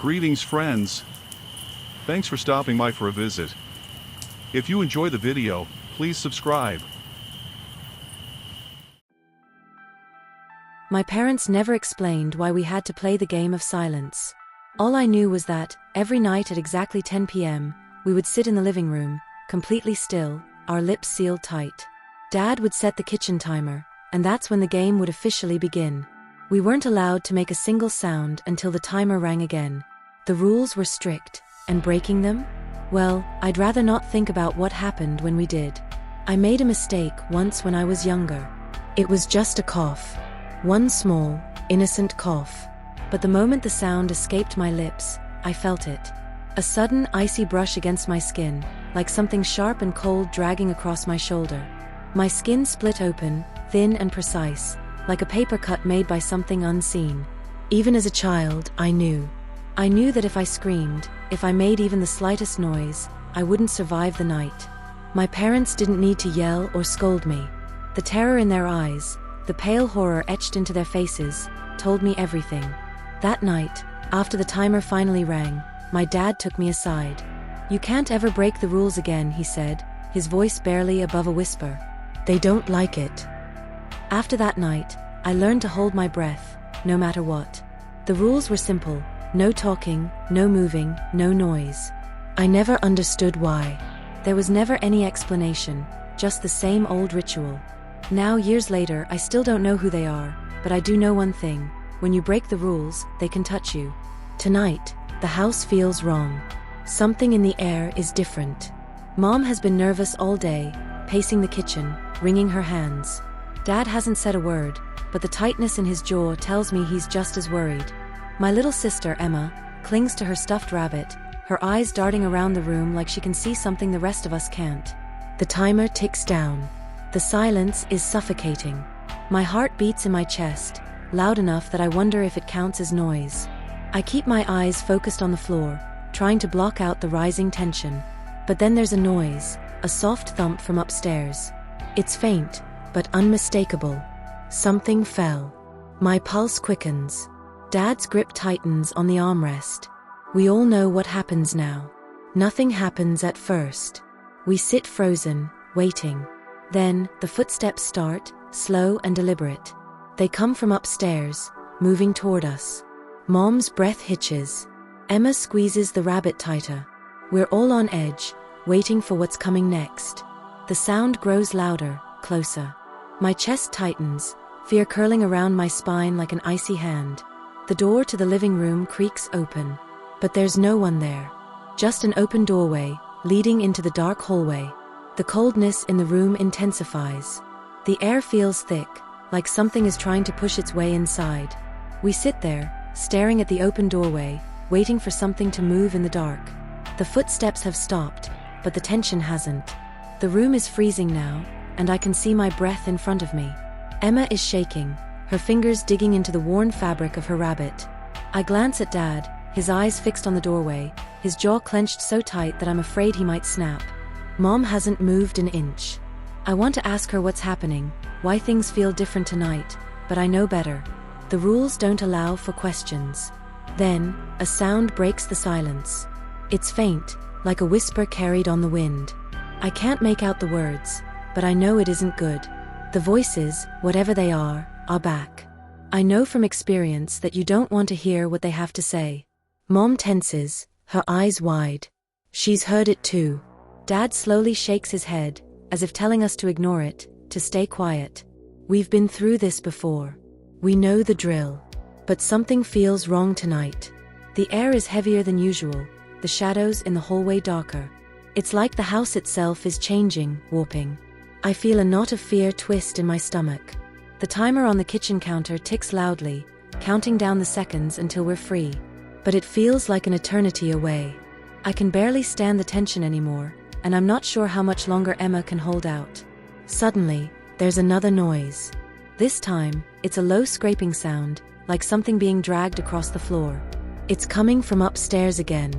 Greetings friends. Thanks for stopping by for a visit. If you enjoy the video, please subscribe. My parents never explained why we had to play the game of silence. All I knew was that, every night at exactly 10 p.m., we would sit in the living room, completely still, our lips sealed tight. Dad would set the kitchen timer, and that's when the game would officially begin. We weren't allowed to make a single sound until the timer rang again. The rules were strict, and breaking them? Well, I'd rather not think about what happened when we did. I made a mistake once when I was younger. It was just a cough. One small, innocent cough. But the moment the sound escaped my lips, I felt it. A sudden icy brush against my skin, like something sharp and cold dragging across my shoulder. My skin split open, thin and precise, like a paper cut made by something unseen. Even as a child, I knew that if I screamed, if I made even the slightest noise, I wouldn't survive the night. My parents didn't need to yell or scold me. The terror in their eyes, the pale horror etched into their faces, told me everything. That night, after the timer finally rang, my dad took me aside. "You can't ever break the rules again," he said, his voice barely above a whisper. "They don't like it." After that night, I learned to hold my breath, no matter what. The rules were simple: no talking, no moving, no noise. I never understood why. There was never any explanation, just the same old ritual. Now, years later, I still don't know who they are, but I do know one thing: when you break the rules, they can touch you. Tonight, the house feels wrong. Something in the air is different. Mom has been nervous all day, pacing the kitchen, wringing her hands. Dad hasn't said a word, but the tightness in his jaw tells me he's just as worried. My little sister, Emma, clings to her stuffed rabbit, her eyes darting around the room like she can see something the rest of us can't. The timer ticks down. The silence is suffocating. My heart beats in my chest, loud enough that I wonder if it counts as noise. I keep my eyes focused on the floor, trying to block out the rising tension. But then there's a noise, a soft thump from upstairs. It's faint, but unmistakable. Something fell. My pulse quickens. Dad's grip tightens on the armrest. We all know what happens now. Nothing happens at first. We sit frozen, waiting. Then, the footsteps start, slow and deliberate. They come from upstairs, moving toward us. Mom's breath hitches. Emma squeezes the rabbit tighter. We're all on edge, waiting for what's coming next. The sound grows louder, closer. My chest tightens, fear curling around my spine like an icy hand. The door to the living room creaks open. But there's no one there. Just an open doorway, leading into the dark hallway. The coldness in the room intensifies. The air feels thick, like something is trying to push its way inside. We sit there, staring at the open doorway, waiting for something to move in the dark. The footsteps have stopped, but the tension hasn't. The room is freezing now, and I can see my breath in front of me. Emma is shaking, her fingers digging into the worn fabric of her rabbit. I glance at Dad, his eyes fixed on the doorway, his jaw clenched so tight that I'm afraid he might snap. Mom hasn't moved an inch. I want to ask her what's happening, why things feel different tonight, but I know better. The rules don't allow for questions. Then, a sound breaks the silence. It's faint, like a whisper carried on the wind. I can't make out the words, but I know it isn't good. The voices, whatever they are back. I know from experience that you don't want to hear what they have to say. Mom tenses, her eyes wide. She's heard it too. Dad slowly shakes his head, as if telling us to ignore it, to stay quiet. We've been through this before. We know the drill. But something feels wrong tonight. The air is heavier than usual, the shadows in the hallway darker. It's like the house itself is changing, warping. I feel a knot of fear twist in my stomach. The timer on the kitchen counter ticks loudly, counting down the seconds until we're free. But it feels like an eternity away. I can barely stand the tension anymore, and I'm not sure how much longer Emma can hold out. Suddenly, there's another noise. This time, it's a low scraping sound, like something being dragged across the floor. It's coming from upstairs again.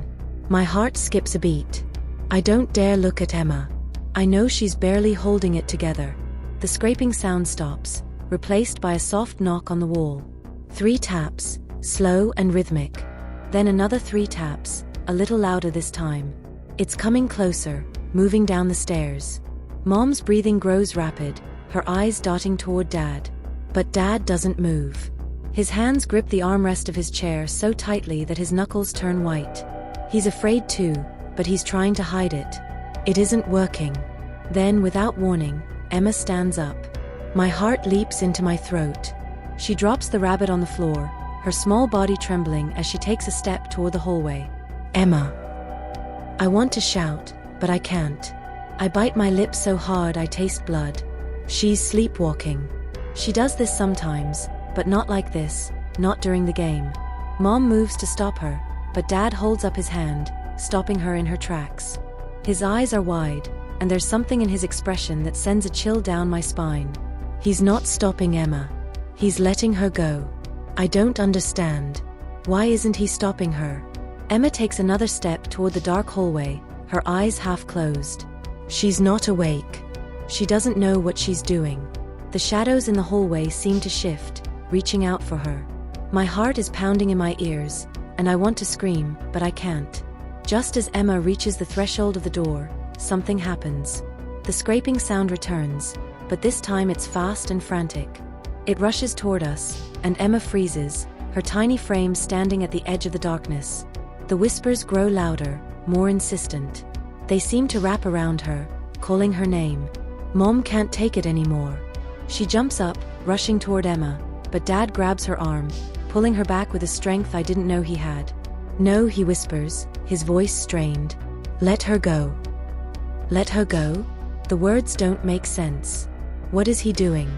My heart skips a beat. I don't dare look at Emma. I know she's barely holding it together. The scraping sound stops, replaced by a soft knock on the wall. 3 taps, slow and rhythmic. Then another 3 taps, a little louder this time. It's coming closer, moving down the stairs. Mom's breathing grows rapid, her eyes darting toward Dad. But Dad doesn't move. His hands grip the armrest of his chair so tightly that his knuckles turn white. He's afraid too, but he's trying to hide it. It isn't working. Then, without warning, Emma stands up. My heart leaps into my throat. She drops the rabbit on the floor, her small body trembling as she takes a step toward the hallway. Emma. I want to shout, but I can't. I bite my lips so hard I taste blood. She's sleepwalking. She does this sometimes, but not like this, not during the game. Mom moves to stop her, but Dad holds up his hand, stopping her in her tracks. His eyes are wide, and there's something in his expression that sends a chill down my spine. He's not stopping Emma. He's letting her go. I don't understand. Why isn't he stopping her? Emma takes another step toward the dark hallway, her eyes half closed. She's not awake. She doesn't know what she's doing. The shadows in the hallway seem to shift, reaching out for her. My heart is pounding in my ears, and I want to scream, but I can't. Just as Emma reaches the threshold of the door, something happens. The scraping sound returns, but this time it's fast and frantic. It rushes toward us, and Emma freezes, her tiny frame standing at the edge of the darkness. The whispers grow louder, more insistent. They seem to wrap around her, calling her name. Mom can't take it anymore. She jumps up, rushing toward Emma, but Dad grabs her arm, pulling her back with a strength I didn't know he had. No, he whispers, his voice strained. Let her go. Let her go? The words don't make sense. What is he doing?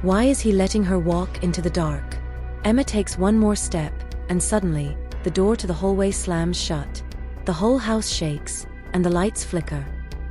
Why is he letting her walk into the dark? Emma takes one more step, and suddenly, the door to the hallway slams shut. The whole house shakes, and the lights flicker.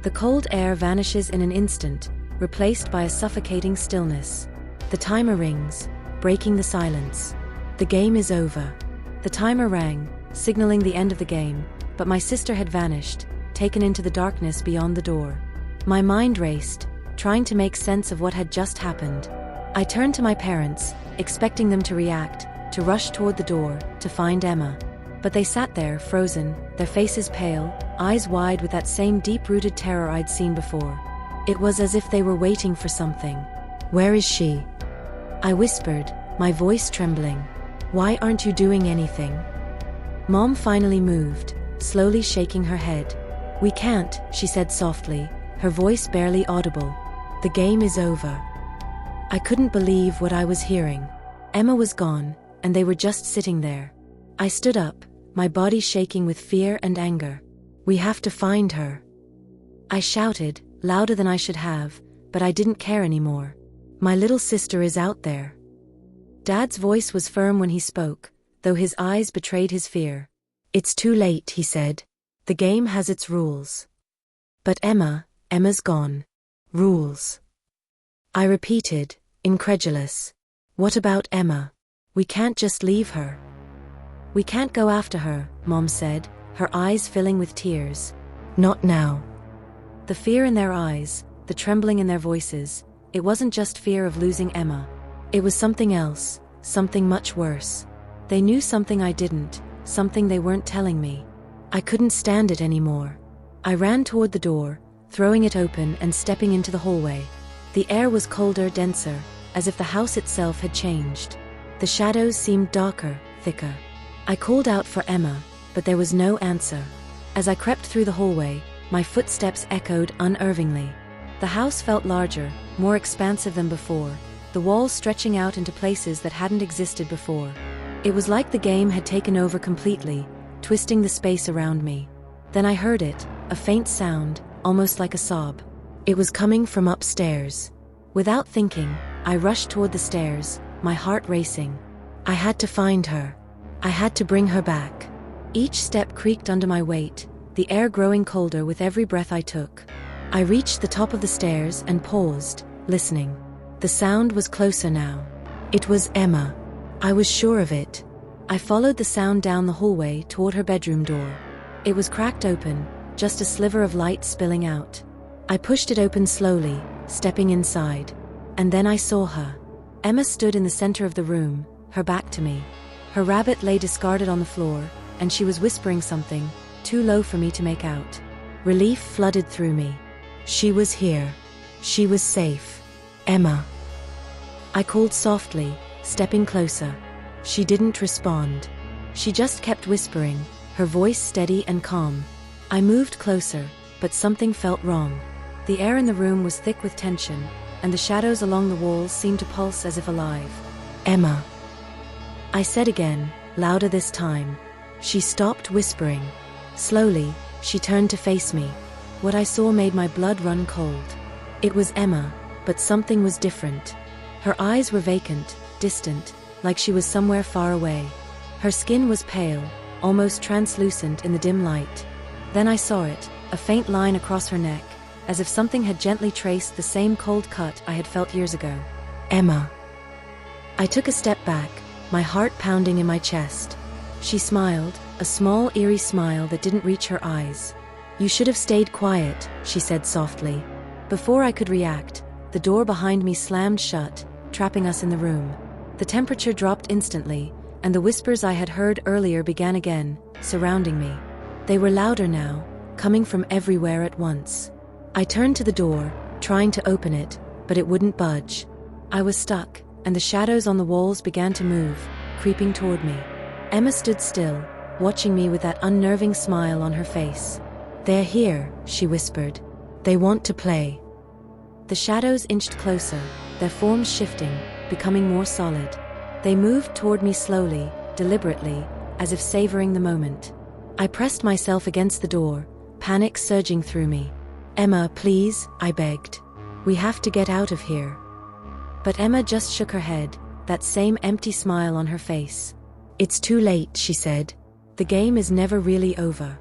The cold air vanishes in an instant, replaced by a suffocating stillness. The timer rings, breaking the silence. The game is over. The timer rang, signaling the end of the game, but my sister had vanished, taken into the darkness beyond the door. My mind raced, trying to make sense of what had just happened. I turned to my parents, expecting them to react, to rush toward the door, to find Emma. But they sat there, frozen, their faces pale, eyes wide with that same deep-rooted terror I'd seen before. It was as if they were waiting for something. Where is she? I whispered, my voice trembling. Why aren't you doing anything? Mom finally moved, slowly shaking her head. We can't, she said softly, her voice barely audible. The game is over. I couldn't believe what I was hearing. Emma was gone, and they were just sitting there. I stood up, my body shaking with fear and anger. We have to find her. I shouted, louder than I should have, but I didn't care anymore. My little sister is out there. Dad's voice was firm when he spoke, though his eyes betrayed his fear. It's too late, he said. The game has its rules. But Emma's gone. Rules. I repeated, incredulous. What about Emma? We can't just leave her. We can't go after her, Mom said, her eyes filling with tears. Not now. The fear in their eyes, the trembling in their voices, it wasn't just fear of losing Emma. It was something else, something much worse. They knew something I didn't, something they weren't telling me. I couldn't stand it anymore. I ran toward the door, throwing it open and stepping into the hallway. The air was colder, denser, as if the house itself had changed. The shadows seemed darker, thicker. I called out for Emma, but there was no answer. As I crept through the hallway, my footsteps echoed unervingly. The house felt larger, more expansive than before, the walls stretching out into places that hadn't existed before. It was like the game had taken over completely, twisting the space around me. Then I heard it, a faint sound, almost like a sob. It was coming from upstairs. Without thinking, I rushed toward the stairs, my heart racing. I had to find her. I had to bring her back. Each step creaked under my weight, the air growing colder with every breath I took. I reached the top of the stairs and paused, listening. The sound was closer now. It was Emma. I was sure of it. I followed the sound down the hallway toward her bedroom door. It was cracked open, just a sliver of light spilling out. I pushed it open slowly, stepping inside. And then I saw her. Emma stood in the center of the room, her back to me. Her rabbit lay discarded on the floor, and she was whispering something, too low for me to make out. Relief flooded through me. She was here. She was safe. Emma. I called softly, stepping closer. She didn't respond. She just kept whispering, her voice steady and calm. I moved closer, but something felt wrong. The air in the room was thick with tension, and the shadows along the walls seemed to pulse as if alive. Emma. I said again, louder this time. She stopped whispering. Slowly, she turned to face me. What I saw made my blood run cold. It was Emma, but something was different. Her eyes were vacant, distant, like she was somewhere far away. Her skin was pale, almost translucent in the dim light. Then I saw it, a faint line across her neck, as if something had gently traced the same cold cut I had felt years ago. Emma. I took a step back, my heart pounding in my chest. She smiled, a small, eerie smile that didn't reach her eyes. "You should have stayed quiet," she said softly. Before I could react, the door behind me slammed shut, trapping us in the room. The temperature dropped instantly, and the whispers I had heard earlier began again, surrounding me. They were louder now, coming from everywhere at once. I turned to the door, trying to open it, but it wouldn't budge. I was stuck, and the shadows on the walls began to move, creeping toward me. Emma stood still, watching me with that unnerving smile on her face. "They're here," she whispered. "They want to play." The shadows inched closer, their forms shifting, becoming more solid. They moved toward me slowly, deliberately, as if savoring the moment. I pressed myself against the door, panic surging through me. "Emma, please," I begged. "We have to get out of here." But Emma just shook her head, that same empty smile on her face. "It's too late," she said. "The game is never really over."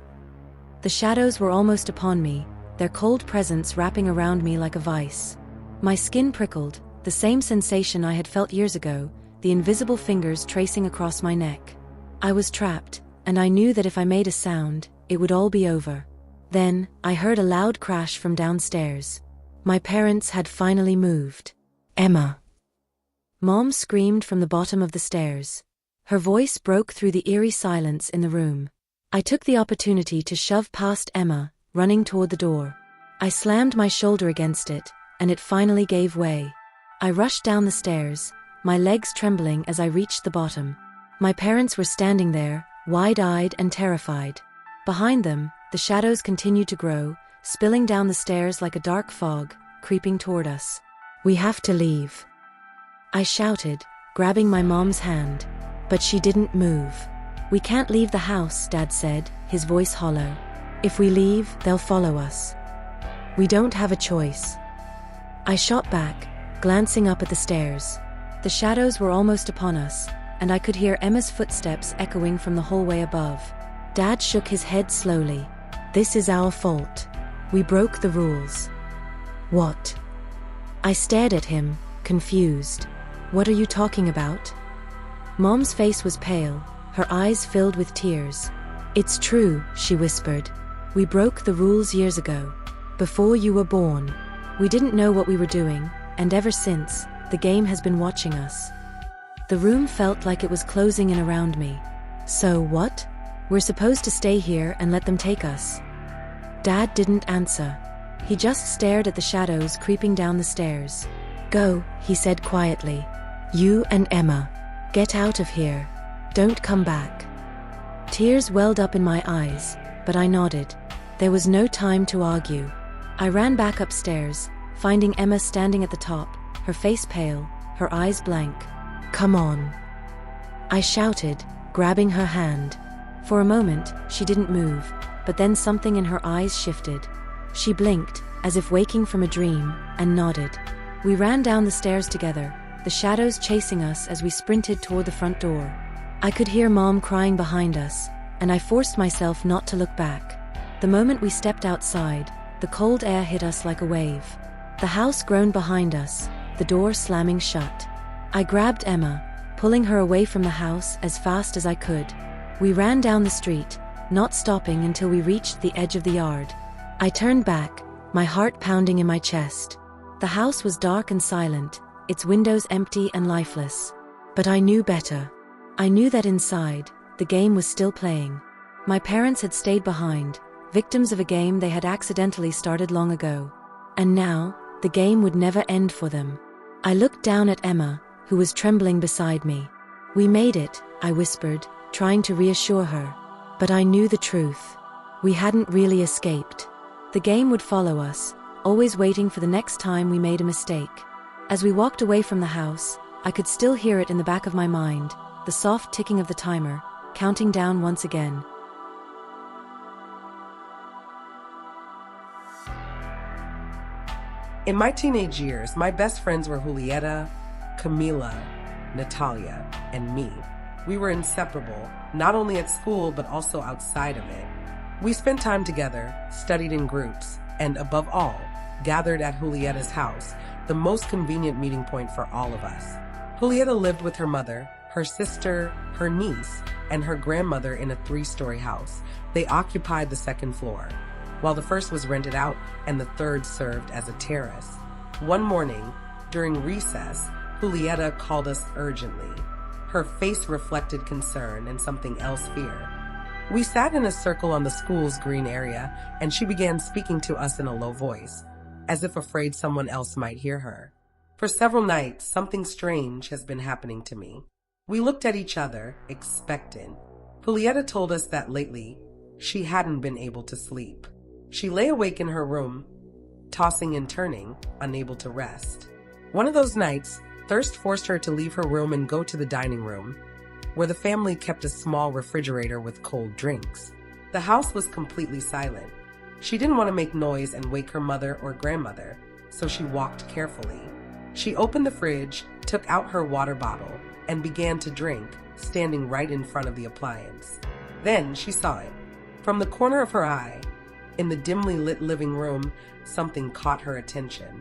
The shadows were almost upon me, their cold presence wrapping around me like a vice. My skin prickled, the same sensation I had felt years ago, the invisible fingers tracing across my neck. I was trapped, and I knew that if I made a sound, it would all be over. Then, I heard a loud crash from downstairs. My parents had finally moved. "Emma." Mom screamed from the bottom of the stairs. Her voice broke through the eerie silence in the room. I took the opportunity to shove past Emma, running toward the door. I slammed my shoulder against it, and it finally gave way. I rushed down the stairs, my legs trembling as I reached the bottom. My parents were standing there, wide-eyed and terrified. Behind them, the shadows continued to grow, spilling down the stairs like a dark fog, creeping toward us. "We have to leave," I shouted, grabbing my mom's hand. But she didn't move. "We can't leave the house," Dad said, his voice hollow. "If we leave, they'll follow us. We don't have a choice." I shot back, glancing up at the stairs. The shadows were almost upon us, and I could hear Emma's footsteps echoing from the hallway above. Dad shook his head slowly. "This is our fault. We broke the rules." "What?" I stared at him, confused. "What are you talking about?" Mom's face was pale, her eyes filled with tears. "It's true," she whispered. "We broke the rules years ago. Before you were born. We didn't know what we were doing, and ever since, the game has been watching us." The room felt like it was closing in around me. "So what? We're supposed to stay here and let them take us?" Dad didn't answer. He just stared at the shadows creeping down the stairs. "Go," he said quietly. "You and Emma. Get out of here. Don't come back." Tears welled up in my eyes, but I nodded. There was no time to argue. I ran back upstairs, finding Emma standing at the top, her face pale, her eyes blank. "Come on," I shouted, grabbing her hand. For a moment, she didn't move, but then something in her eyes shifted. She blinked, as if waking from a dream, and nodded. We ran down the stairs together, the shadows chasing us as we sprinted toward the front door. I could hear Mom crying behind us, and I forced myself not to look back. The moment we stepped outside, the cold air hit us like a wave. The house groaned behind us, the door slamming shut. I grabbed Emma, pulling her away from the house as fast as I could. We ran down the street, not stopping until we reached the edge of the yard. I turned back, my heart pounding in my chest. The house was dark and silent, its windows empty and lifeless. But I knew better. I knew that inside, the game was still playing. My parents had stayed behind, victims of a game they had accidentally started long ago. And now, the game would never end for them. I looked down at Emma, who was trembling beside me. "We made it," I whispered, trying to reassure her. But I knew the truth. We hadn't really escaped. The game would follow us, always waiting for the next time we made a mistake. As we walked away from the house, I could still hear it in the back of my mind, the soft ticking of the timer, counting down once again. In my teenage years, my best friends were Julieta, Camila, Natalia, and me. We were inseparable, not only at school but also outside of it. We spent time together, studied in groups, and above all, gathered at Julieta's house, the most convenient meeting point for all of us. Julieta lived with her mother, her sister, her niece, and her grandmother in a 3-story house. They occupied the second floor, while the first was rented out and the third served as a terrace. One morning, during recess, Julieta called us urgently. Her face reflected concern and something else, fear. We sat in a circle on the school's green area, and she began speaking to us in a low voice, as if afraid someone else might hear her. "For several nights, something strange has been happening to me." We looked at each other, expectant. Julieta told us that lately, she hadn't been able to sleep. She lay awake in her room, tossing and turning, unable to rest. One of those nights, thirst forced her to leave her room and go to the dining room, where the family kept a small refrigerator with cold drinks. The house was completely silent. She didn't want to make noise and wake her mother or grandmother, so she walked carefully. She opened the fridge, took out her water bottle, and began to drink, standing right in front of the appliance. Then she saw it. From the corner of her eye, in the dimly lit living room, something caught her attention.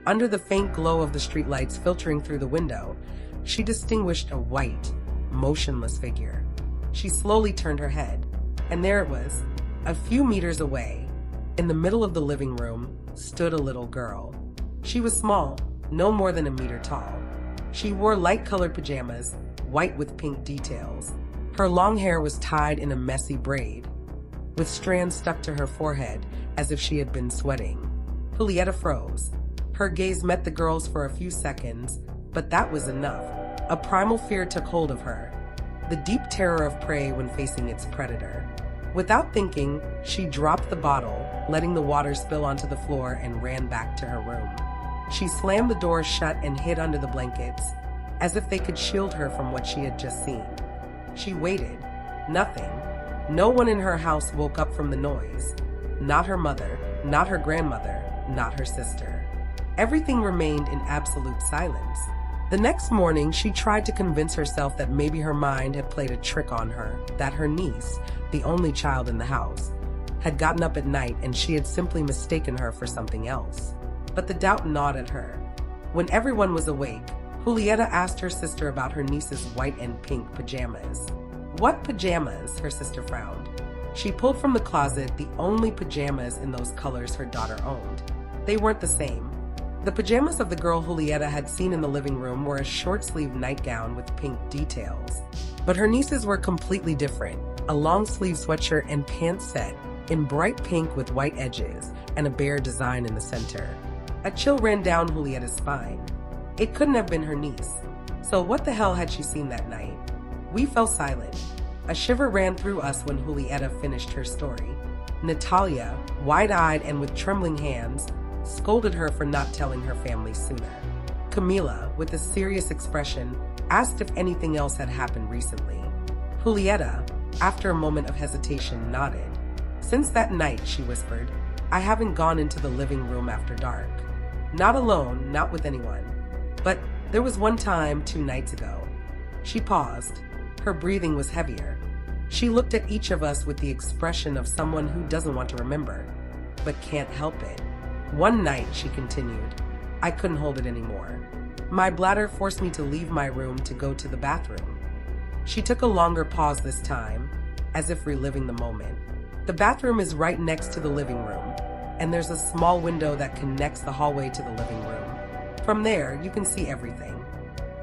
Under the faint glow of the streetlights filtering through the window, she distinguished a white, motionless figure. She slowly turned her head, and there it was. A few meters away, in the middle of the living room, stood a little girl. She was small, no more than a meter tall. She wore light-colored pajamas, white with pink details. Her long hair was tied in a messy braid, with strands stuck to her forehead as if she had been sweating. Julieta froze. Her gaze met the girl's for a few seconds, but that was enough. A primal fear took hold of her, the deep terror of prey when facing its predator. Without thinking, she dropped the bottle, letting the water spill onto the floor, and ran back to her room. She slammed the door shut and hid under the blankets, as if they could shield her from what she had just seen. She waited. Nothing. No one in her house woke up from the noise. Not her mother, not her grandmother, not her sister. Everything remained in absolute silence. The next morning, she tried to convince herself that maybe her mind had played a trick on her, that her niece, the only child in the house, had gotten up at night and she had simply mistaken her for something else. But the doubt gnawed at her. When everyone was awake, Julieta asked her sister about her niece's white and pink pajamas. "What pajamas?" her sister frowned. She pulled from the closet the only pajamas in those colors her daughter owned. They weren't the same. The pajamas of the girl Julieta had seen in the living room were a short-sleeved nightgown with pink details. But her niece's were completely different, a long-sleeve sweatshirt and pants set in bright pink with white edges and a bear design in the center. A chill ran down Julieta's spine. It couldn't have been her niece. So what the hell had she seen that night? We fell silent. A shiver ran through us when Julieta finished her story. Natalia, wide-eyed and with trembling hands, scolded her for not telling her family sooner. Camila, with a serious expression, asked if anything else had happened recently. Julieta, after a moment of hesitation, nodded. "Since that night," she whispered, "I haven't gone into the living room after dark. Not alone, not with anyone. But there was one time 2 nights ago." She paused. Her breathing was heavier. She looked at each of us with the expression of someone who doesn't want to remember, but can't help it. "One night," she continued, "I couldn't hold it anymore. My bladder forced me to leave my room to go to the bathroom." She took a longer pause this time, as if reliving the moment. "The bathroom is right next to the living room, and there's a small window that connects the hallway to the living room. From there, you can see everything."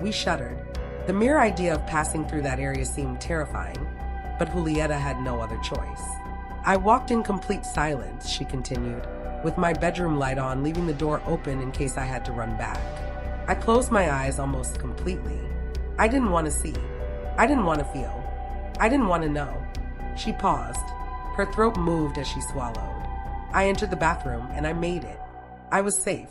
We shuddered. The mere idea of passing through that area seemed terrifying. but Julieta had no other choice. I walked in complete silence, she continued, with my bedroom light on, leaving the door open in case I had to run back. I closed my eyes almost completely. I didn't want to see. I didn't want to feel. I didn't want to know. She paused. Her throat moved as she swallowed. I entered the bathroom and I made it. I was safe.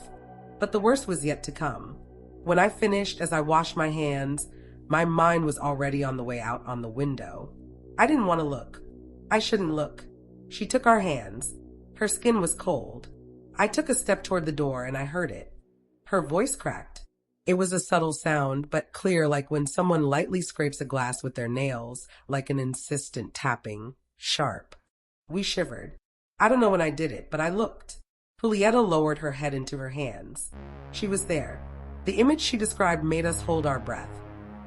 But the worst was yet to come. When I finished, as I washed my hands, my mind was already on the way out on the window. I didn't want to look. I shouldn't look. She took our hands. Her skin was cold. I took a step toward the door and I heard it. Her voice cracked. It was a subtle sound, but clear, like when someone lightly scrapes a glass with their nails, like an insistent tapping, sharp. We shivered. I don't know when I did it, but I looked. Julieta lowered her head into her hands. She was there. The image she described made us hold our breath.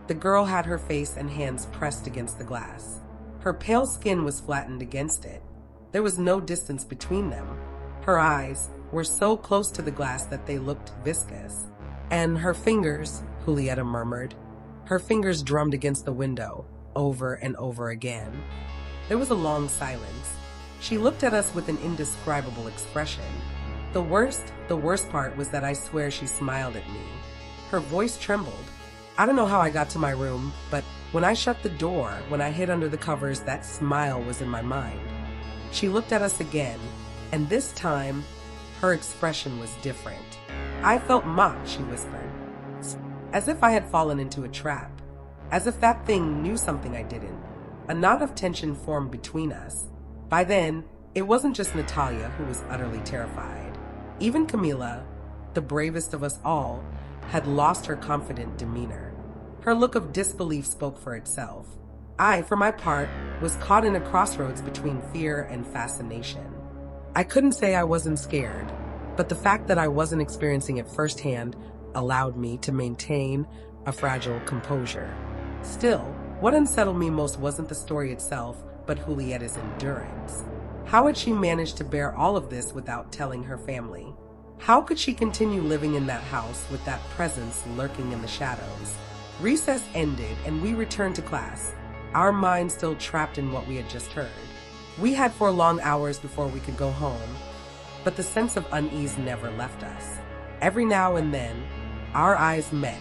The girl had her face and hands pressed against the glass. Her pale skin was flattened against it. There was no distance between them. Her eyes were so close to the glass that they looked viscous. And her fingers, Julieta murmured. Her fingers drummed against the window, over and over again. There was a long silence. She looked at us with an indescribable expression. The worst part was that I swear she smiled at me. Her voice trembled. I don't know how I got to my room, but when I shut the door, when I hid under the covers, that smile was in my mind. She looked at us again, and this time, her expression was different. I felt mocked, she whispered, as if I had fallen into a trap, as if that thing knew something I didn't. A knot of tension formed between us. By then, it wasn't just Natalia who was utterly terrified. Even Camila, the bravest of us all, had lost her confident demeanor. Her look of disbelief spoke for itself. I, for my part, was caught in a crossroads between fear and fascination. I couldn't say I wasn't scared, but the fact that I wasn't experiencing it firsthand allowed me to maintain a fragile composure. Still, what unsettled me most wasn't the story itself, but Julieta's endurance. How had she managed to bear all of this without telling her family? How could she continue living in that house with that presence lurking in the shadows? Recess ended and we returned to class, our minds still trapped in what we had just heard. We had 4 long hours before we could go home, but the sense of unease never left us. Every now and then, our eyes met,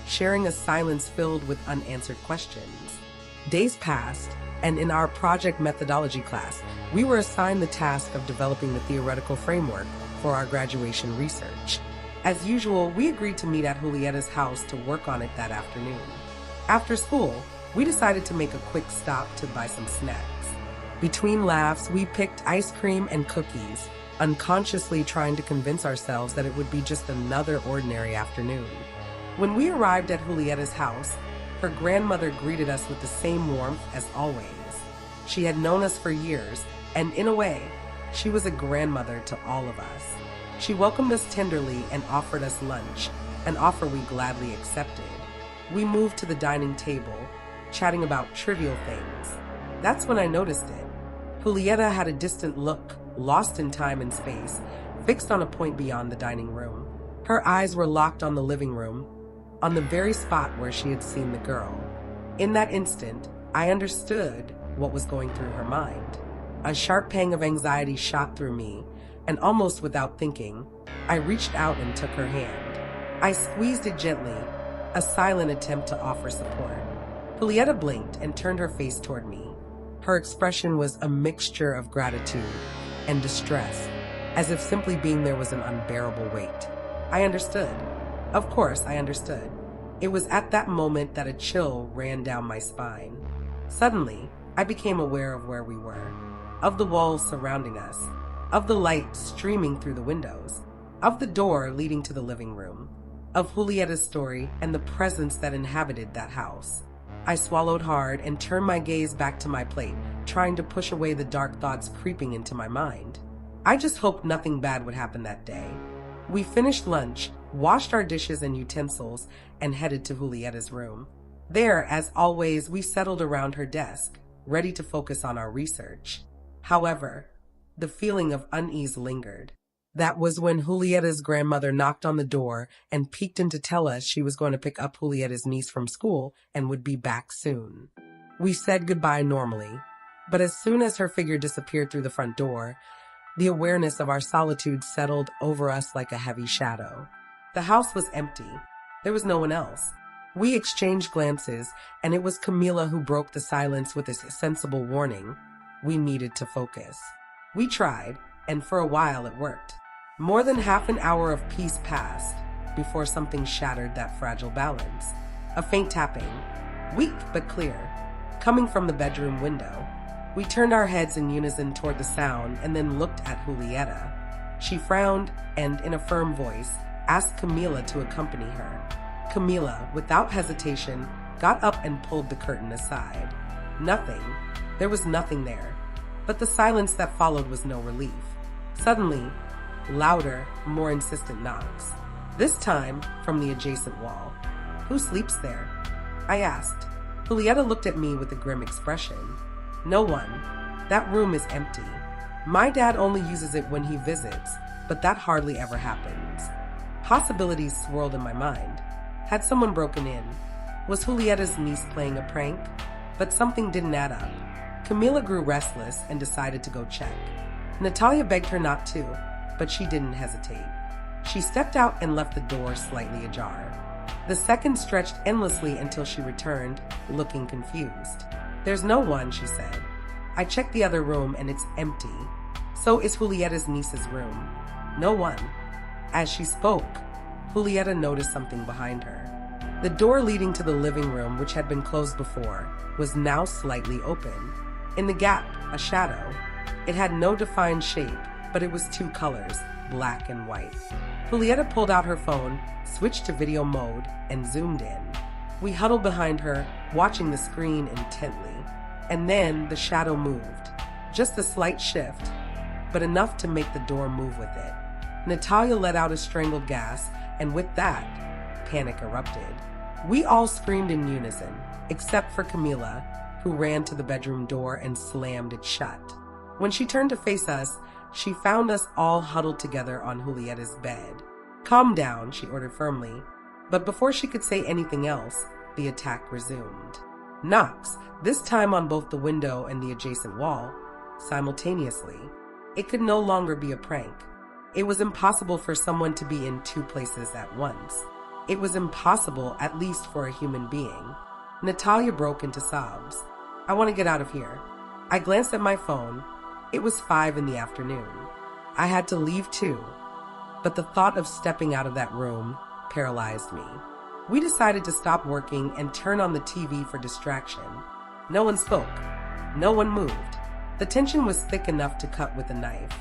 sharing a silence filled with unanswered questions. Days passed, and in our project methodology class, we were assigned the task of developing the theoretical framework for our graduation research. As usual, we agreed to meet at Julieta's house to work on it that afternoon. After school, we decided to make a quick stop to buy some snacks. Between laughs, we picked ice cream and cookies, unconsciously trying to convince ourselves that it would be just another ordinary afternoon. When we arrived at Julieta's house, her grandmother greeted us with the same warmth as always. She had known us for years, and in a way, she was a grandmother to all of us. She welcomed us tenderly and offered us lunch, an offer we gladly accepted. We moved to the dining table, chatting about trivial things. That's when I noticed it. Julieta had a distant look, lost in time and space, fixed on a point beyond the dining room. Her eyes were locked on the living room, on the very spot where she had seen the girl. In that instant, I understood what was going through her mind. A sharp pang of anxiety shot through me, and almost without thinking, I reached out and took her hand. I squeezed it gently, a silent attempt to offer support. Julieta blinked and turned her face toward me. Her expression was a mixture of gratitude and distress, as if simply being there was an unbearable weight. I understood. Of course, I understood. It was at that moment that a chill ran down my spine. Suddenly, I became aware of where we were, of the walls surrounding us, of the light streaming through the windows, of the door leading to the living room, of Julieta's story and the presence that inhabited that house. I swallowed hard and turned my gaze back to my plate, trying to push away the dark thoughts creeping into my mind. I just hoped nothing bad would happen that day. We finished lunch, washed our dishes and utensils, and headed to Julieta's room. There, as always, we settled around her desk, ready to focus on our research. However, the feeling of unease lingered. That was when Julieta's grandmother knocked on the door and peeked in to tell us she was going to pick up Julieta's niece from school and would be back soon. We said goodbye normally, but as soon as her figure disappeared through the front door, the awareness of our solitude settled over us like a heavy shadow. The house was empty. There was no one else. We exchanged glances, and it was Camila who broke the silence with a sensible warning. We needed to focus. We tried, and for a while it worked. More than half an hour of peace passed before something shattered that fragile balance. A faint tapping, weak but clear, coming from the bedroom window. We turned our heads in unison toward the sound and then looked at Julieta. She frowned and, in a firm voice, asked Camila to accompany her. Camila, without hesitation, got up and pulled the curtain aside. Nothing. There was nothing there. But the silence that followed was no relief. Suddenly, louder, more insistent knocks. This time, from the adjacent wall. Who sleeps there? I asked. Julieta looked at me with a grim expression. No one. That room is empty. My dad only uses it when he visits, but that hardly ever happens. Possibilities swirled in my mind. Had someone broken in? Was Julieta's niece playing a prank? But something didn't add up. Camila grew restless and decided to go check. Natalia begged her not to, but she didn't hesitate. She stepped out and left the door slightly ajar. The seconds stretched endlessly until she returned, looking confused. There's no one, she said. I checked the other room and it's empty. So is Julieta's niece's room. No one. As she spoke, Julieta noticed something behind her. The door leading to the living room, which had been closed before, was now slightly open. In the gap, a shadow. It had no defined shape, but it was two colors, black and white. Julieta pulled out her phone, switched to video mode, and zoomed in. We huddled behind her, watching the screen intently. And then the shadow moved. Just a slight shift, but enough to make the door move with it. Natalia let out a strangled gasp, and with that, panic erupted. We all screamed in unison, except for Camila, who ran to the bedroom door and slammed it shut. When she turned to face us, she found us all huddled together on Julieta's bed. Calm down, she ordered firmly. But before she could say anything else, the attack resumed. Knocks, this time on both the window and the adjacent wall, simultaneously. It could no longer be a prank. It was impossible for someone to be in two places at once. It was impossible, at least for a human being. Natalia broke into sobs. I want to get out of here. I glanced at my phone. It was 5 in the afternoon. I had to leave too. But the thought of stepping out of that room paralyzed me. We decided to stop working and turn on the TV for distraction. No one spoke. No one moved. The tension was thick enough to cut with a knife.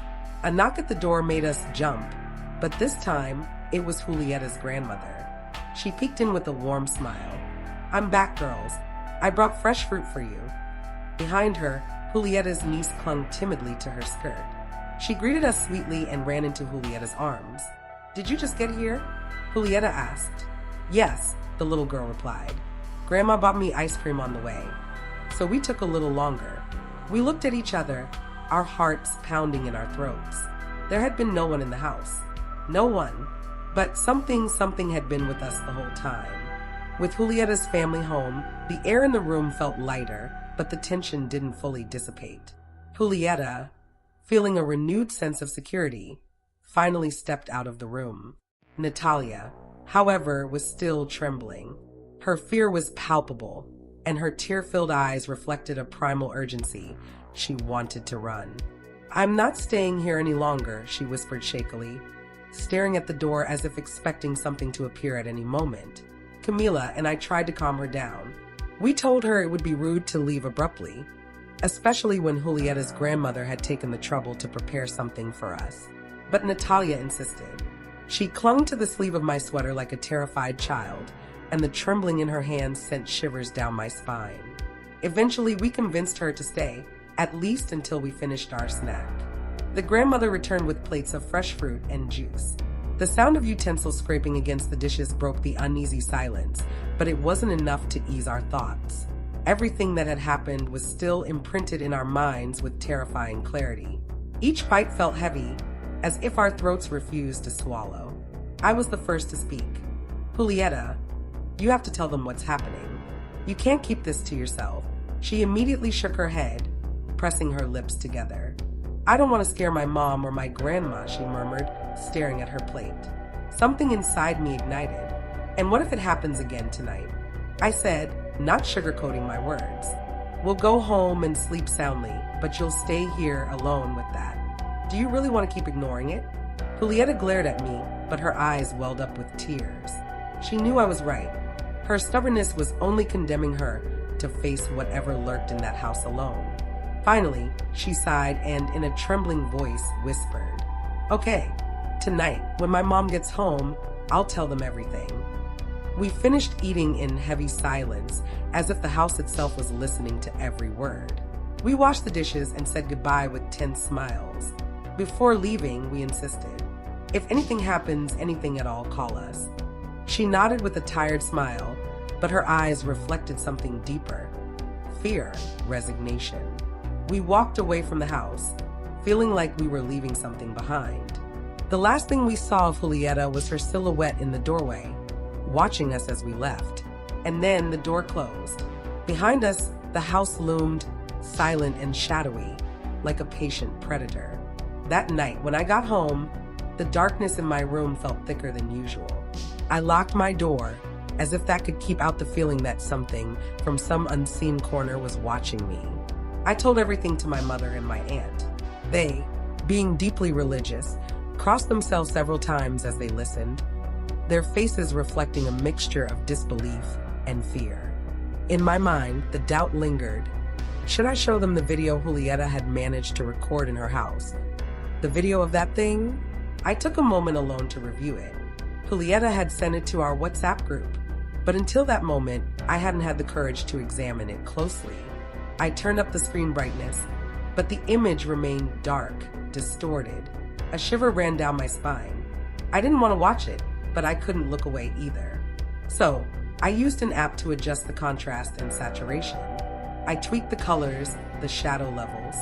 A knock at the door made us jump, but this time it was Julieta's grandmother. She peeked in with a warm smile. I'm back, girls. I brought fresh fruit for you. Behind her, Julieta's niece clung timidly to her skirt. She greeted us sweetly and ran into Julieta's arms. Did you just get here? Julieta asked. Yes, the little girl replied. Grandma bought me ice cream on the way. So we took a little longer. We looked at each other, our hearts pounding in our throats. There had been no one in the house. No one. But something had been with us the whole time. With Julieta's family home, the air in the room felt lighter, but the tension didn't fully dissipate. Julieta, feeling a renewed sense of security, finally stepped out of the room. Natalia, however, was still trembling. Her fear was palpable, and her tear-filled eyes reflected a primal urgency. She wanted to run. I'm not staying here any longer, she whispered shakily, staring at the door as if expecting something to appear at any moment. Camila and I tried to calm her down. We told her it would be rude to leave abruptly, especially when Julieta's grandmother had taken the trouble to prepare something for us. But Natalia insisted. She clung to the sleeve of my sweater like a terrified child, and the trembling in her hands sent shivers down my spine. Eventually, we convinced her to stay, at least until we finished our snack. The grandmother returned with plates of fresh fruit and juice. The sound of utensils scraping against the dishes broke the uneasy silence, but it wasn't enough to ease our thoughts. Everything that had happened was still imprinted in our minds with terrifying clarity. Each bite felt heavy, as if our throats refused to swallow. I was the first to speak. Julieta, you have to tell them what's happening. You can't keep this to yourself. She immediately shook her head, pressing her lips together. I don't want to scare my mom or my grandma, she murmured, staring at her plate. Something inside me ignited. And what if it happens again tonight? I said, not sugarcoating my words. We'll go home and sleep soundly, but you'll stay here alone with that. Do you really want to keep ignoring it? Julieta glared at me, but her eyes welled up with tears. She knew I was right. Her stubbornness was only condemning her to face whatever lurked in that house alone. Finally, she sighed and, in a trembling voice, whispered, Okay, tonight, when my mom gets home, I'll tell them everything. We finished eating in heavy silence, as if the house itself was listening to every word. We washed the dishes and said goodbye with tense smiles. Before leaving, we insisted, If anything happens, anything at all, call us. She nodded with a tired smile, but her eyes reflected something deeper. Fear, resignation. We walked away from the house, feeling like we were leaving something behind. The last thing we saw of Julieta was her silhouette in the doorway, watching us as we left. And then the door closed. Behind us, the house loomed, silent and shadowy, like a patient predator. That night, when I got home, the darkness in my room felt thicker than usual. I locked my door, as if that could keep out the feeling that something from some unseen corner was watching me. I told everything to my mother and my aunt. They, being deeply religious, crossed themselves several times as they listened, their faces reflecting a mixture of disbelief and fear. In my mind, the doubt lingered. Should I show them the video Julieta had managed to record in her house? The video of that thing? I took a moment alone to review it. Julieta had sent it to our WhatsApp group, but until that moment, I hadn't had the courage to examine it closely. I turned up the screen brightness, but the image remained dark, distorted. A shiver ran down my spine. I didn't want to watch it, but I couldn't look away either. So, I used an app to adjust the contrast and saturation. I tweaked the colors, the shadow levels,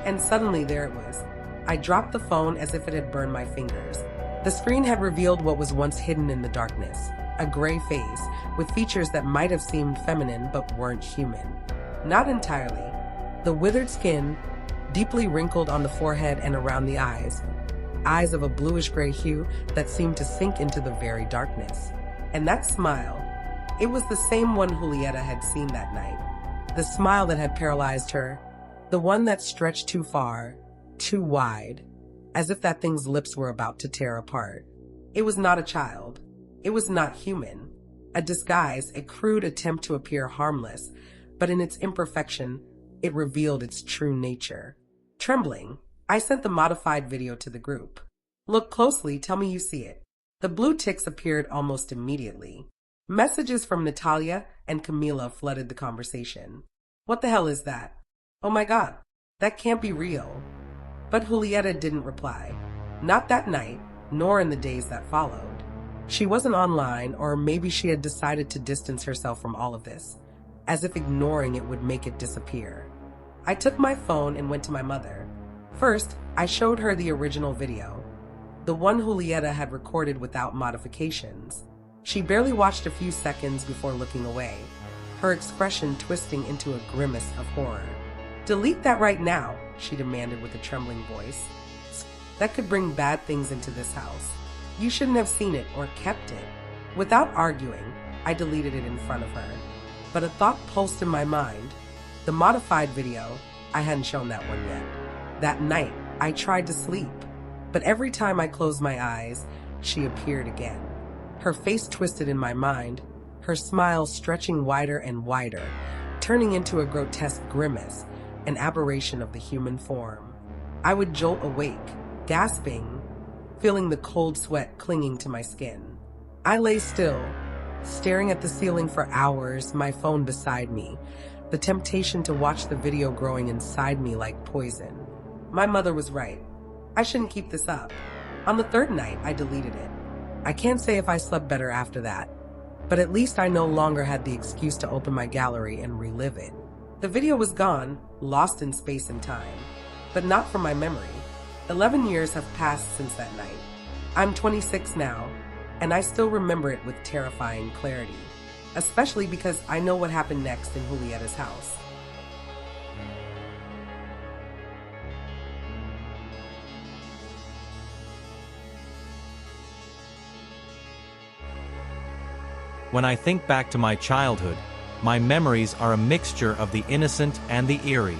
and suddenly there it was. I dropped the phone as if it had burned my fingers. The screen had revealed what was once hidden in the darkness, a gray face with features that might have seemed feminine but weren't human. Not entirely. The withered skin, deeply wrinkled on the forehead and around the eyes of a bluish-gray hue that seemed to sink into the very darkness. And that smile, it was the same one Julieta had seen that night. The smile that had paralyzed her, the one that stretched too far, too wide, as if that thing's lips were about to tear apart. It was not a child. It was not human. A disguise, a crude attempt to appear harmless, but in its imperfection, it revealed its true nature. Trembling, I sent the modified video to the group. Look closely, tell me you see it. The blue ticks appeared almost immediately. Messages from Natalia and Camila flooded the conversation. What the hell is that? Oh my God, that can't be real. But Julieta didn't reply. Not that night, nor in the days that followed. She wasn't online, or maybe she had decided to distance herself from all of this, as if ignoring it would make it disappear. I took my phone and went to my mother. First, I showed her the original video, the one Julieta had recorded without modifications. She barely watched a few seconds before looking away, her expression twisting into a grimace of horror. Delete that right now, she demanded with a trembling voice. That could bring bad things into this house. You shouldn't have seen it or kept it. Without arguing, I deleted it in front of her. But a thought pulsed in my mind. The modified video, I hadn't shown that one yet. That night, I tried to sleep, but every time I closed my eyes, she appeared again. Her face twisted in my mind, her smile stretching wider and wider, turning into a grotesque grimace, an aberration of the human form. I would jolt awake, gasping, feeling the cold sweat clinging to my skin. I lay still, staring at the ceiling for hours, my phone beside me, the temptation to watch the video growing inside me like poison. My mother was right. I shouldn't keep this up. On the third night, I deleted it. I can't say if I slept better after that, but at least I no longer had the excuse to open my gallery and relive it. The video was gone, lost in space and time, but not from my memory. 11 years have passed since that night. I'm 26 now, and I still remember it with terrifying clarity, especially because I know what happened next in Julieta's house. When I think back to my childhood, my memories are a mixture of the innocent and the eerie.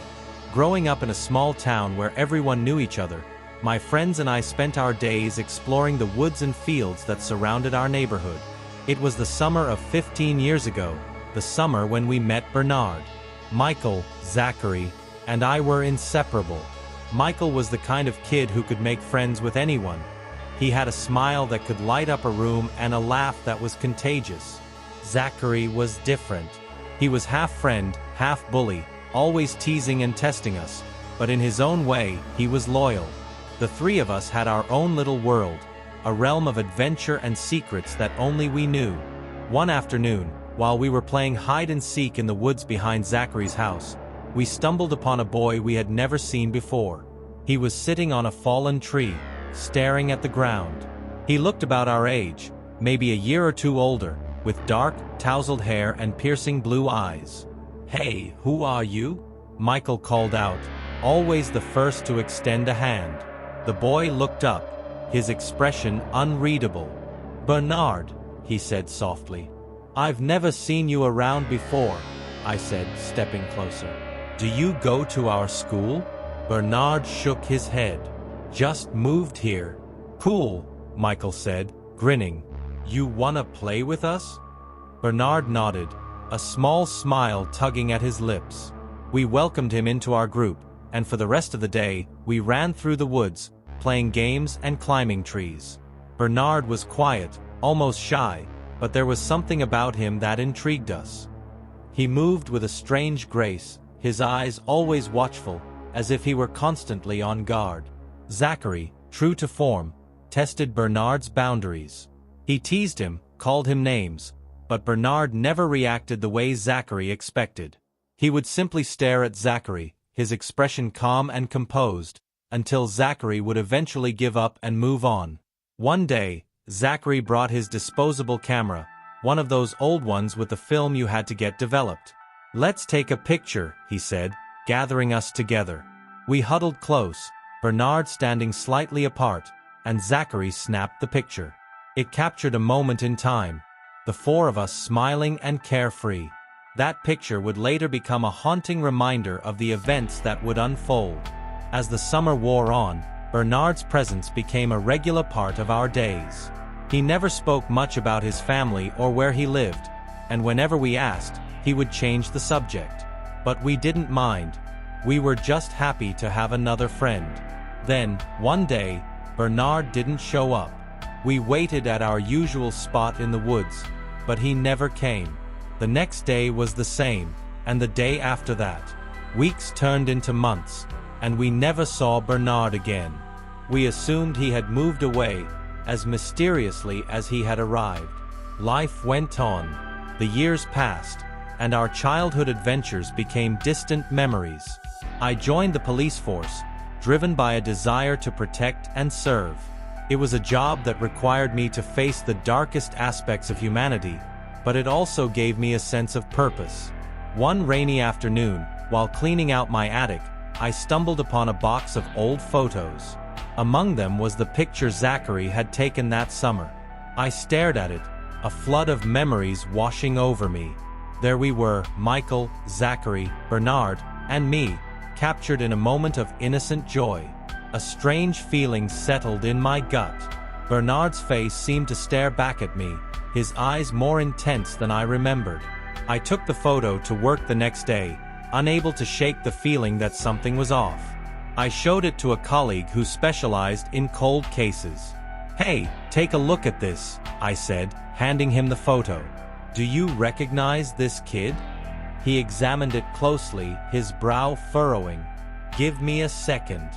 Growing up in a small town where everyone knew each other, my friends and I spent our days exploring the woods and fields that surrounded our neighborhood. It was the summer of 15 years ago, the summer when we met Bernard. Michael, Zachary, and I were inseparable. Michael was the kind of kid who could make friends with anyone. He had a smile that could light up a room and a laugh that was contagious. Zachary was different. He was half friend, half bully, always teasing and testing us, but in his own way, he was loyal. The three of us had our own little world, a realm of adventure and secrets that only we knew. One afternoon, while we were playing hide and seek in the woods behind Zachary's house, we stumbled upon a boy we had never seen before. He was sitting on a fallen tree, staring at the ground. He looked about our age, maybe a year or two older, with dark, tousled hair and piercing blue eyes. "Hey, who are you?" Michael called out, always the first to extend a hand. The boy looked up, his expression unreadable. "Bernard," he said softly. "I've never seen you around before," I said, stepping closer. "Do you go to our school?" Bernard shook his head. "Just moved here." "Cool," Michael said, grinning. "You wanna play with us?" Bernard nodded, a small smile tugging at his lips. We welcomed him into our group, and for the rest of the day, we ran through the woods, playing games and climbing trees. Bernard was quiet, almost shy, but there was something about him that intrigued us. He moved with a strange grace, his eyes always watchful, as if he were constantly on guard. Zachary, true to form, tested Bernard's boundaries. He teased him, called him names, but Bernard never reacted the way Zachary expected. He would simply stare at Zachary, his expression calm and composed, until Zachary would eventually give up and move on. One day, Zachary brought his disposable camera, one of those old ones with the film you had to get developed. "Let's take a picture," he said, gathering us together. We huddled close, Bernard standing slightly apart, and Zachary snapped the picture. It captured a moment in time, the four of us smiling and carefree. That picture would later become a haunting reminder of the events that would unfold. As the summer wore on, Bernard's presence became a regular part of our days. He never spoke much about his family or where he lived, and whenever we asked, he would change the subject. But we didn't mind. We were just happy to have another friend. Then, one day, Bernard didn't show up. We waited at our usual spot in the woods, but he never came. The next day was the same, and the day after that. Weeks turned into months, and we never saw Bernard again. We assumed he had moved away, as mysteriously as he had arrived. Life went on. The years passed, and our childhood adventures became distant memories. I joined the police force, driven by a desire to protect and serve. It was a job that required me to face the darkest aspects of humanity, but it also gave me a sense of purpose. One rainy afternoon, while cleaning out my attic, I stumbled upon a box of old photos. Among them was the picture Zachary had taken that summer. I stared at it, a flood of memories washing over me. There we were, Michael, Zachary, Bernard, and me, captured in a moment of innocent joy. A strange feeling settled in my gut. Bernard's face seemed to stare back at me, his eyes more intense than I remembered. I took the photo to work the next day, unable to shake the feeling that something was off. I showed it to a colleague who specialized in cold cases. "Hey, take a look at this," I said, handing him the photo. "Do you recognize this kid?" He examined it closely, his brow furrowing. "Give me a second."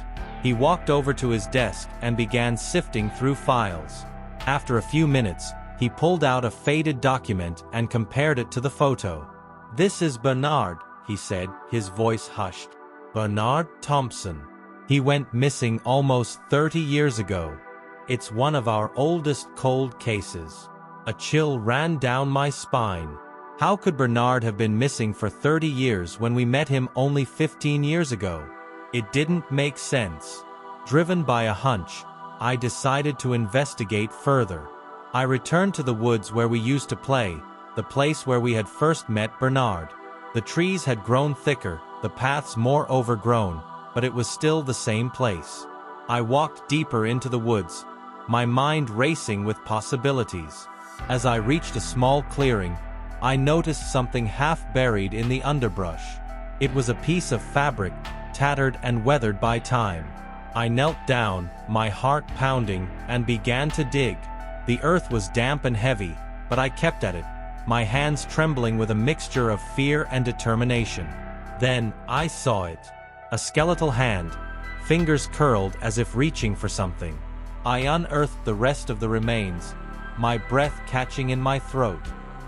He walked over to his desk and began sifting through files. After a few minutes, he pulled out a faded document and compared it to the photo. "This is Bernard," he said, his voice hushed. "Bernard Thompson. He went missing almost 30 years ago. It's one of our oldest cold cases." A chill ran down my spine. How could Bernard have been missing for 30 years when we met him only 15 years ago? It didn't make sense. Driven by a hunch, I decided to investigate further. I returned to the woods where we used to play, the place where we had first met Bernard. The trees had grown thicker, the paths more overgrown, but it was still the same place. I walked deeper into the woods, my mind racing with possibilities. As I reached a small clearing, I noticed something half buried in the underbrush. It was a piece of fabric, tattered and weathered by time. I knelt down, my heart pounding, and began to dig. The earth was damp and heavy, but I kept at it, my hands trembling with a mixture of fear and determination. Then, I saw it. A skeletal hand, fingers curled as if reaching for something. I unearthed the rest of the remains, my breath catching in my throat.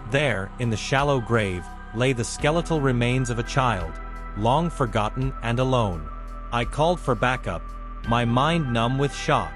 There, in the shallow grave, lay the skeletal remains of a child, long forgotten and alone. I called for backup, my mind numb with shock.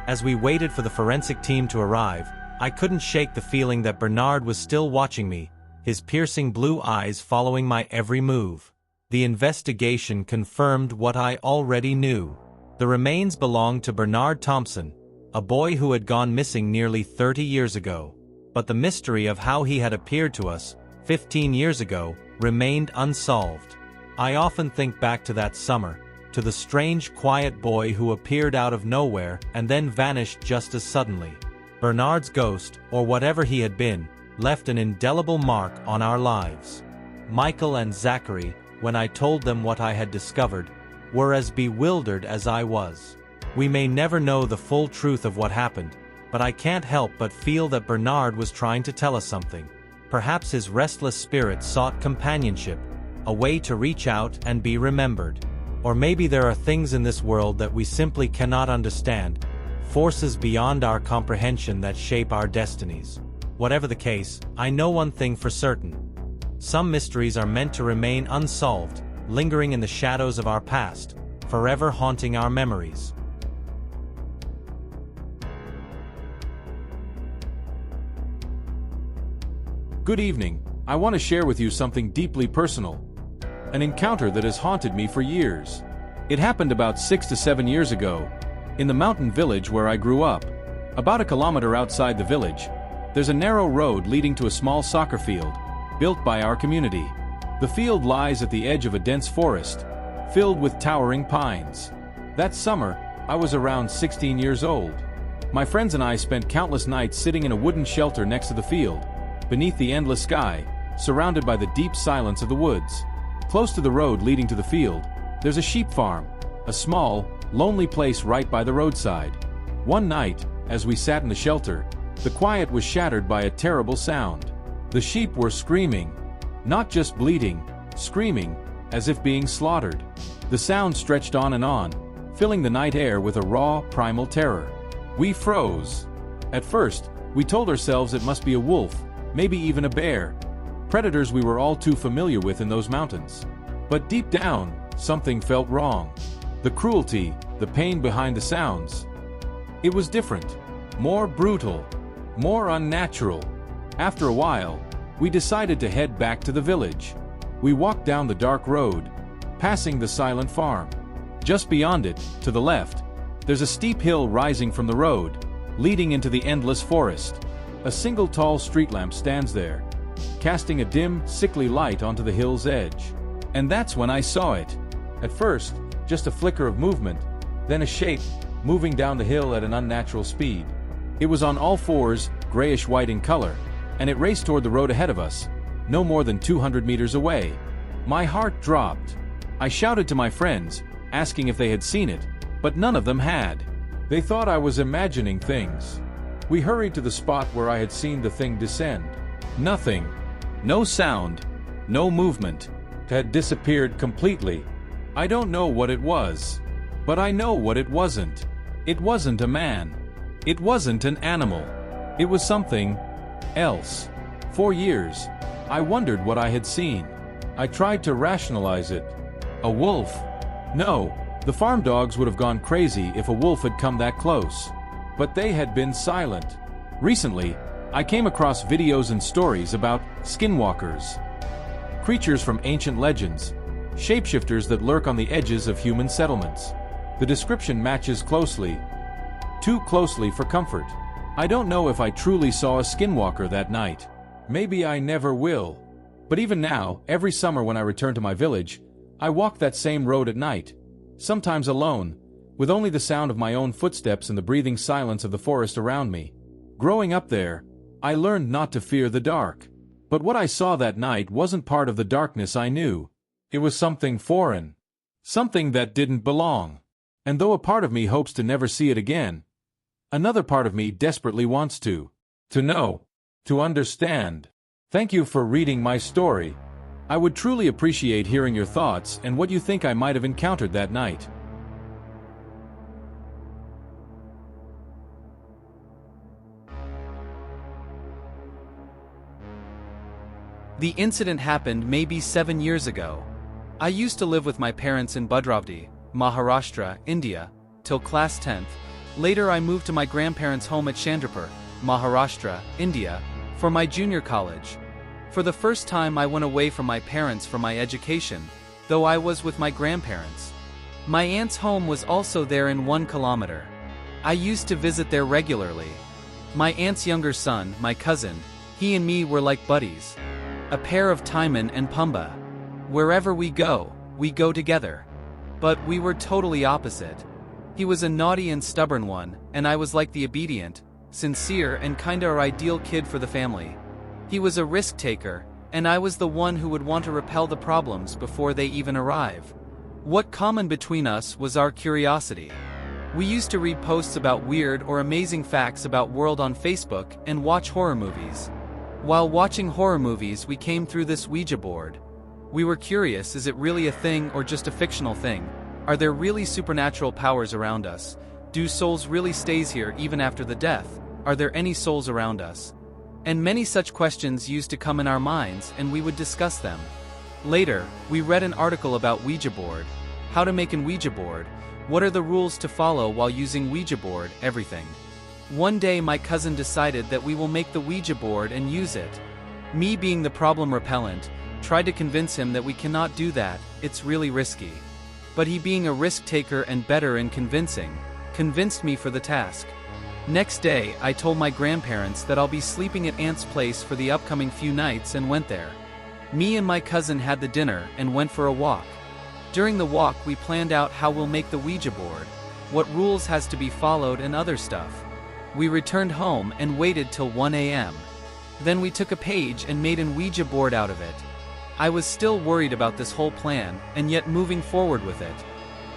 As we waited for the forensic team to arrive, I couldn't shake the feeling that Bernard was still watching me, his piercing blue eyes following my every move. The investigation confirmed what I already knew. The remains belonged to Bernard Thompson, a boy who had gone missing nearly 30 years ago. But the mystery of how he had appeared to us, 15 years ago, remained unsolved. I often think back to that summer, to the strange quiet boy who appeared out of nowhere and then vanished just as suddenly. Bernard's ghost, or whatever he had been, left an indelible mark on our lives. Michael and Zachary, when I told them what I had discovered, were as bewildered as I was. We may never know the full truth of what happened, but I can't help but feel that Bernard was trying to tell us something. Perhaps his restless spirit sought companionship, a way to reach out and be remembered. Or maybe there are things in this world that we simply cannot understand, forces beyond our comprehension that shape our destinies. Whatever the case, I know one thing for certain. Some mysteries are meant to remain unsolved, lingering in the shadows of our past, forever haunting our memories. Good evening. I want to share with you something deeply personal. An encounter that has haunted me for years. It happened about 6 to 7 years ago, in the mountain village where I grew up. About a kilometer outside the village, there's a narrow road leading to a small soccer field, built by our community. The field lies at the edge of a dense forest, filled with towering pines. That summer, I was around 16 years old. My friends and I spent countless nights sitting in a wooden shelter next to the field, beneath the endless sky, surrounded by the deep silence of the woods. Close to the road leading to the field, there's a sheep farm, a small, lonely place right by the roadside. One night, as we sat in the shelter, the quiet was shattered by a terrible sound. The sheep were screaming, not just bleating, screaming, as if being slaughtered. The sound stretched on, filling the night air with a raw, primal terror. We froze. At first, we told ourselves it must be a wolf, maybe even a bear, predators we were all too familiar with in those mountains. But deep down, something felt wrong. The cruelty, the pain behind the sounds. It was different, more brutal, more unnatural. After a while, we decided to head back to the village. We walked down the dark road, passing the silent farm. Just beyond it, to the left, there's a steep hill rising from the road, leading into the endless forest. A single tall street lamp stands there, casting a dim, sickly light onto the hill's edge. And that's when I saw it. At first, just a flicker of movement, then a shape, moving down the hill at an unnatural speed. It was on all fours, grayish-white in color, and it raced toward the road ahead of us, no more than 200 meters away. My heart dropped. I shouted to my friends, asking if they had seen it, but none of them had. They thought I was imagining things. We hurried to the spot where I had seen the thing descend. Nothing. No sound. No movement. It had disappeared completely. I don't know what it was. But I know what it wasn't. It wasn't a man. It wasn't an animal. It was something else. For years, I wondered what I had seen. I tried to rationalize it. A wolf? No, the farm dogs would have gone crazy if a wolf had come that close. But they had been silent. Recently, I came across videos and stories about skinwalkers. Creatures from ancient legends, shapeshifters that lurk on the edges of human settlements. The description matches closely. Too closely for comfort. I don't know if I truly saw a skinwalker that night. Maybe I never will. But even now, every summer when I return to my village, I walk that same road at night, sometimes alone, with only the sound of my own footsteps and the breathing silence of the forest around me. Growing up there, I learned not to fear the dark. But what I saw that night wasn't part of the darkness I knew. It was something foreign. Something that didn't belong. And though a part of me hopes to never see it again, another part of me desperately wants to know, to understand. Thank you for reading my story. I would truly appreciate hearing your thoughts and what you think I might have encountered that night. The incident happened maybe 7 years ago. I used to live with my parents in Bhadravati, Maharashtra, India, till class 10th. Later I moved to my grandparents' home at Chandrapur, Maharashtra, India, for my junior college. For the first time I went away from my parents for my education, though I was with my grandparents. My aunt's home was also there in 1 kilometer. I used to visit there regularly. My aunt's younger son, my cousin, he and me were like buddies. A pair of Timon and Pumbaa. Wherever we go together. But we were totally opposite. He was a naughty and stubborn one, and I was like the obedient, sincere and kinda ideal kid for the family. He was a risk taker, and I was the one who would want to repel the problems before they even arrive. What common between us was our curiosity. We used to read posts about weird or amazing facts about world on Facebook and watch horror movies. While watching horror movies we came through this Ouija board. We were curious, is it really a thing or just a fictional thing? Are there really supernatural powers around us? Do souls really stays here even after the death? Are there any souls around us? And many such questions used to come in our minds and we would discuss them. Later, we read an article about Ouija board, how to make an Ouija board, what are the rules to follow while using Ouija board, everything. One day my cousin decided that we will make the Ouija board and use it. Me being the problem repellent, tried to convince him that we cannot do that, it's really risky. But he being a risk taker and better in convincing, convinced me for the task. Next day, I told my grandparents that I'll be sleeping at Aunt's place for the upcoming few nights and went there. Me and my cousin had the dinner and went for a walk. During the walk we planned out how we'll make the Ouija board, what rules has to be followed and other stuff. We returned home and waited till 1 a.m. Then we took a page and made an Ouija board out of it. I was still worried about this whole plan, and yet moving forward with it.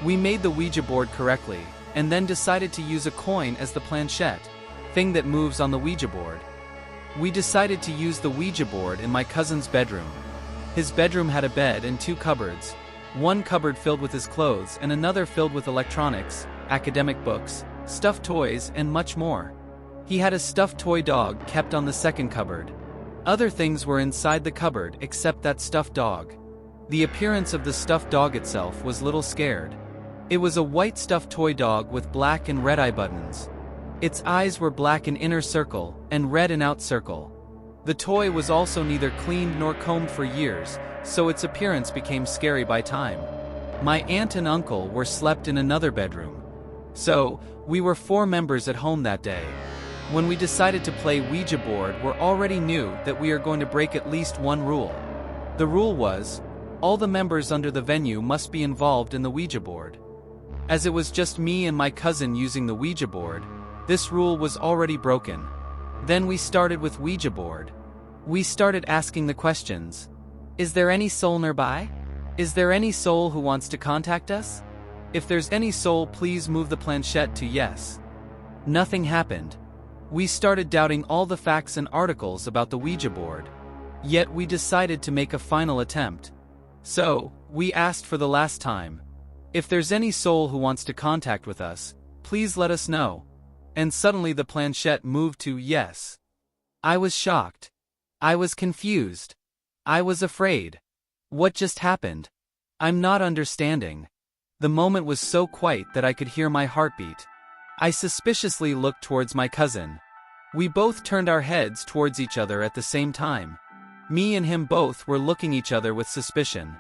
We made the Ouija board correctly, and then decided to use a coin as the planchette, thing that moves on the Ouija board. We decided to use the Ouija board in my cousin's bedroom. His bedroom had a bed and 2 cupboards, one cupboard filled with his clothes and another filled with electronics, academic books, stuffed toys and much more. He had a stuffed toy dog kept on the second cupboard. Other things were inside the cupboard except that stuffed dog. The appearance of the stuffed dog itself was little scared. It was a white stuffed toy dog with black and red eye buttons. Its eyes were black in inner circle and red in out circle. The toy was also neither cleaned nor combed for years, so its appearance became scary by time. My aunt and uncle were slept in another bedroom. So, we were 4 members at home that day. When we decided to play Ouija board, we already knew that we are going to break at least one rule. The rule was, all the members under the venue must be involved in the Ouija board. As it was just me and my cousin using the Ouija board, this rule was already broken. Then we started with Ouija board. We started asking the questions. Is there any soul nearby? Is there any soul who wants to contact us? If there's any soul, please move the planchette to yes. Nothing happened. We started doubting all the facts and articles about the Ouija board. Yet we decided to make a final attempt. So, we asked for the last time. If there's any soul who wants to contact with us, please let us know. And suddenly the planchette moved to yes. I was shocked. I was confused. I was afraid. What just happened? I'm not understanding. The moment was so quiet that I could hear my heartbeat. I suspiciously looked towards my cousin. We both turned our heads towards each other at the same time. Me and him both were looking each other with suspicion.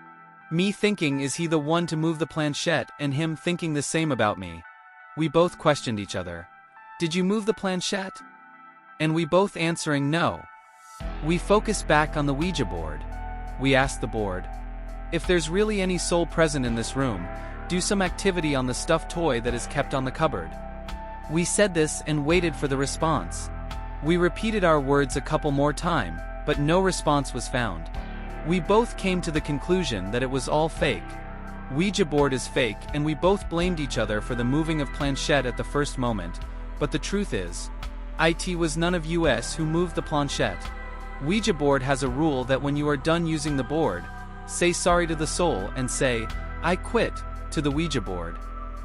Me thinking, is he the one to move the planchette, and him thinking the same about me. We both questioned each other. Did you move the planchette? And we both answering no. We focus back on the Ouija board. We ask the board, if there's really any soul present in this room, do some activity on the stuffed toy that is kept on the cupboard. We said this and waited for the response. We repeated our words a couple more times, but no response was found. We both came to the conclusion that it was all fake. Ouija board is fake, and we both blamed each other for the moving of planchette at the first moment, but the truth is, it was none of us who moved the planchette. Ouija board has a rule that when you are done using the board, say sorry to the soul and say, I quit, to the Ouija board.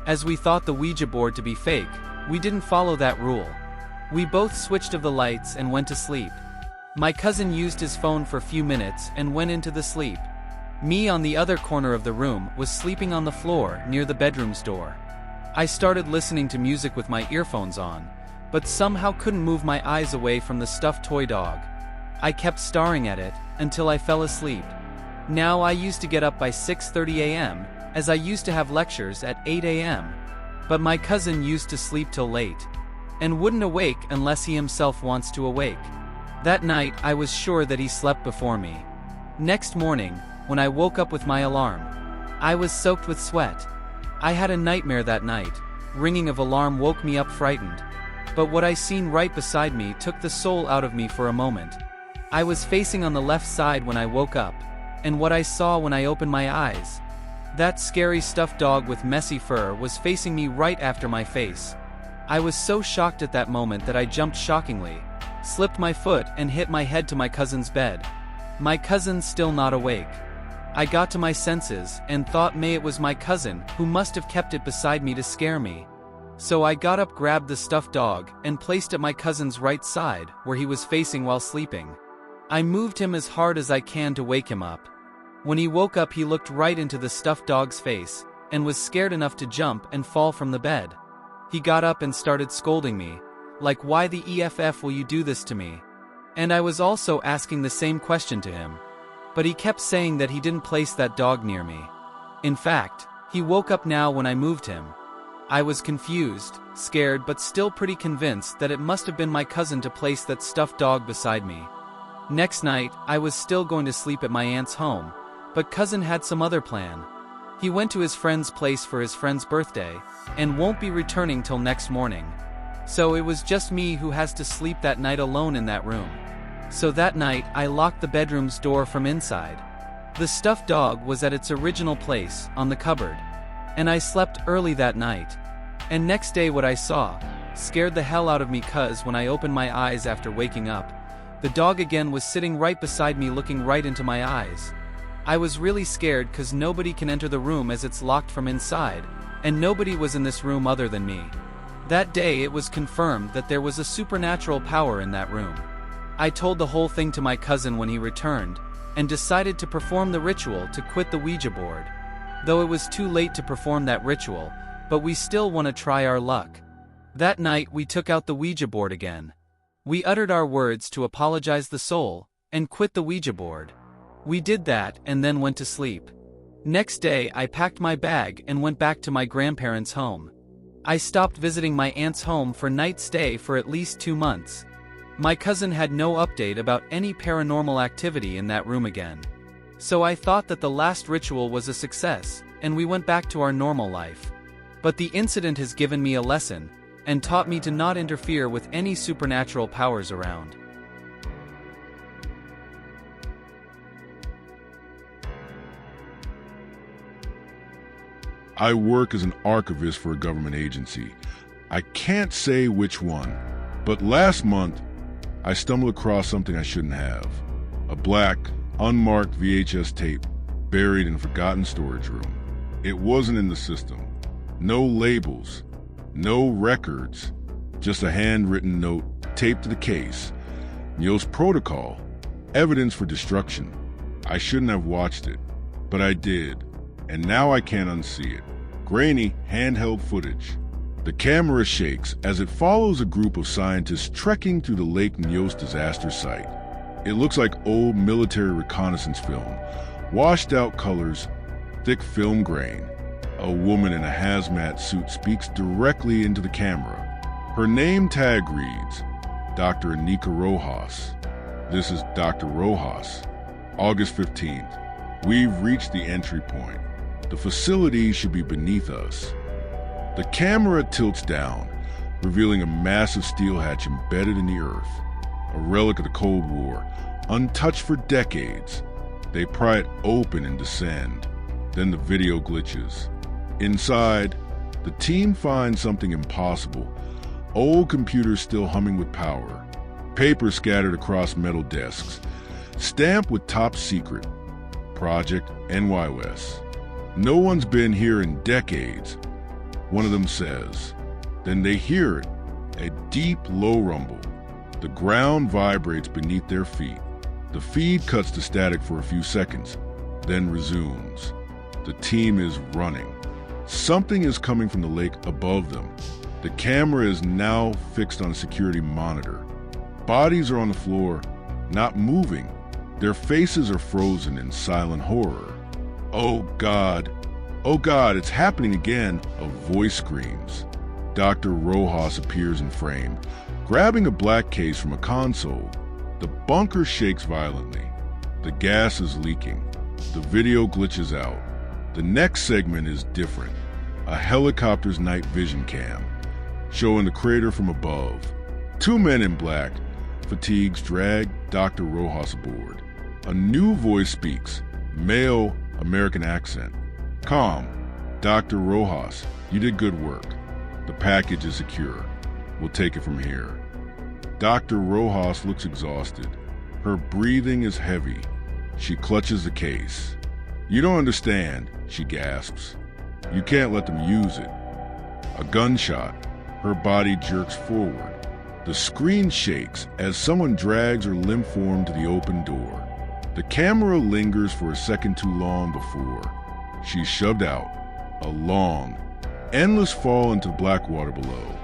As we thought the Ouija board to be fake, we didn't follow that rule. We both switched off the lights and went to sleep. My cousin used his phone for a few minutes and went into the sleep. Me on the other corner of the room was sleeping on the floor near the bedroom's door. I started listening to music with my earphones on, but somehow couldn't move my eyes away from the stuffed toy dog. I kept staring at it until I fell asleep. Now I used to get up by 6:30 a.m., as I used to have lectures at 8 a.m. But my cousin used to sleep till late, and wouldn't awake unless he himself wants to awake. That night I was sure that he slept before me. Next morning, when I woke up with my alarm, I was soaked with sweat. I had a nightmare that night. Ringing of alarm woke me up frightened. But what I seen right beside me took the soul out of me for a moment. I was facing on the left side when I woke up, and what I saw when I opened my eyes. That scary stuffed dog with messy fur was facing me right after my face. I was so shocked at that moment that I jumped shockingly, slipped my foot and hit my head to my cousin's bed. My cousin still not awake. I got to my senses and thought may it was my cousin who must have kept it beside me to scare me. So I got up, grabbed the stuffed dog, and placed it my cousin's right side where he was facing while sleeping. I moved him as hard as I can to wake him up. When he woke up he looked right into the stuffed dog's face, and was scared enough to jump and fall from the bed. He got up and started scolding me, like why the EFF will you do this to me? And I was also asking the same question to him. But he kept saying that he didn't place that dog near me. In fact, he woke up now when I moved him. I was confused, scared but still pretty convinced that it must have been my cousin to place that stuffed dog beside me. Next night, I was still going to sleep at my aunt's home, but cousin had some other plan. He went to his friend's place for his friend's birthday, and won't be returning till next morning. So it was just me who has to sleep that night alone in that room. So that night, I locked the bedroom's door from inside. The stuffed dog was at its original place, on the cupboard. And I slept early that night. And next day what I saw scared the hell out of me, cause when I opened my eyes after waking up, the dog again was sitting right beside me looking right into my eyes. I was really scared cause nobody can enter the room as it's locked from inside, and nobody was in this room other than me. That day it was confirmed that there was a supernatural power in that room. I told the whole thing to my cousin when he returned, and decided to perform the ritual to quit the Ouija board. Though it was too late to perform that ritual, but we still want to try our luck. That night we took out the Ouija board again. We uttered our words to apologize the soul, and quit the Ouija board. We did that and then went to sleep. Next day I packed my bag and went back to my grandparents' home. I stopped visiting my aunt's home for night stay for at least 2 months. My cousin had no update about any paranormal activity in that room again. So I thought that the last ritual was a success, and we went back to our normal life. But the incident has given me a lesson, and taught me to not interfere with any supernatural powers around. I work as an archivist for a government agency. I can't say which one, but last month, I stumbled across something I shouldn't have. A black, unmarked VHS tape buried in a forgotten storage room. It wasn't in the system. No labels, no records, just a handwritten note taped to the case. Neil's protocol, evidence for destruction. I shouldn't have watched it, but I did, and now I can't unsee it. Grainy, handheld footage. The camera shakes as it follows a group of scientists trekking through the Lake Nyos disaster site. It looks like old military reconnaissance film. Washed out colors, thick film grain. A woman in a hazmat suit speaks directly into the camera. Her name tag reads, Dr. Anika Rojas. This is Dr. Rojas. August 15th. We've reached the entry point. The facility should be beneath us. The camera tilts down, revealing a massive steel hatch embedded in the earth, a relic of the Cold War, untouched for decades. They pry it open and descend. Then the video glitches. Inside, the team finds something impossible. Old computers still humming with power. Paper scattered across metal desks. Stamped with top secret. Project NYS. No one's been here in decades, one of them says. Then they hear it, a deep, low rumble. The ground vibrates beneath their feet. The feed cuts to static for a few seconds, then resumes. The team is running. Something is coming from the lake above them. The camera is now fixed on a security monitor. Bodies are on the floor, not moving. Their faces are frozen in silent horror. Oh God, it's happening again, a voice screams. Dr. Rojas appears in frame, grabbing a black case from a console. The bunker shakes violently. The gas is leaking. The video glitches out. The next segment is different. A helicopter's night vision cam, showing the crater from above. Two men in black, fatigues, drag Dr. Rojas aboard. A new voice speaks, male, American accent. Calm, Dr. Rojas, you did good work. The package is secure. We'll take it from here. Dr. Rojas looks exhausted. Her breathing is heavy. She clutches the case. You don't understand, she gasps. You can't let them use it. A gunshot. Her body jerks forward. The screen shakes as someone drags her limp form to the open door. The camera lingers for a second too long before she's shoved out. A long, endless fall into the black water below.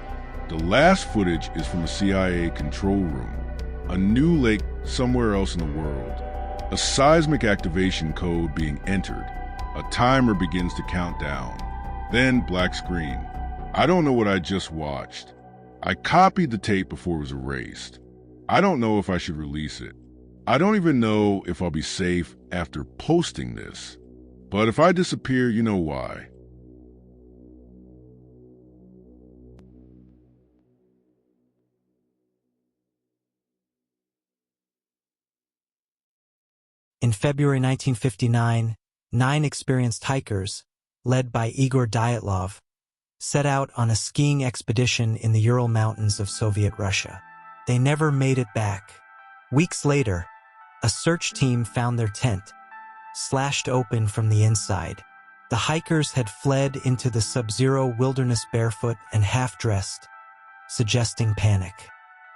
The last footage is from a CIA control room. A new lake somewhere else in the world. A seismic activation code being entered. A timer begins to count down. Then black screen. I don't know what I just watched. I copied the tape before it was erased. I don't know if I should release it. I don't even know if I'll be safe after posting this. But if I disappear, you know why. In February 1959, 9 experienced hikers, led by Igor Dyatlov, set out on a skiing expedition in the Ural Mountains of Soviet Russia. They never made it back. Weeks later, a search team found their tent, slashed open from the inside. The hikers had fled into the sub-zero wilderness barefoot and half-dressed, suggesting panic.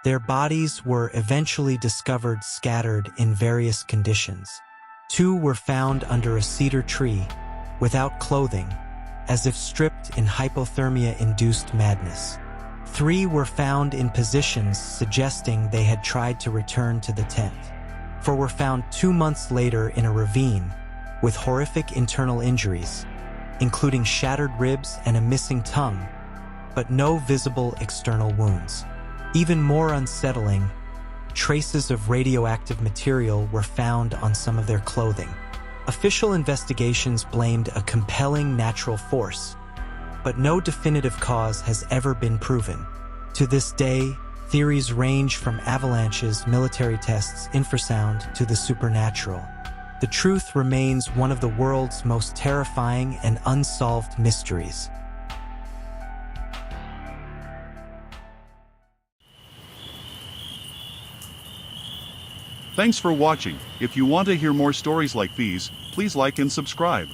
Their bodies were eventually discovered scattered in various conditions. 2 were found under a cedar tree, without clothing, as if stripped in hypothermia-induced madness. 3 were found in positions suggesting they had tried to return to the tent. 4 were found 2 months later in a ravine, with horrific internal injuries, including shattered ribs and a missing tongue, but no visible external wounds. Even more unsettling, traces of radioactive material were found on some of their clothing. Official investigations blamed a compelling natural force, but no definitive cause has ever been proven. To this day, theories range from avalanches, military tests, infrasound, to the supernatural. The truth remains one of the world's most terrifying and unsolved mysteries. Thanks for watching. If you want to hear more stories like these, please like and subscribe.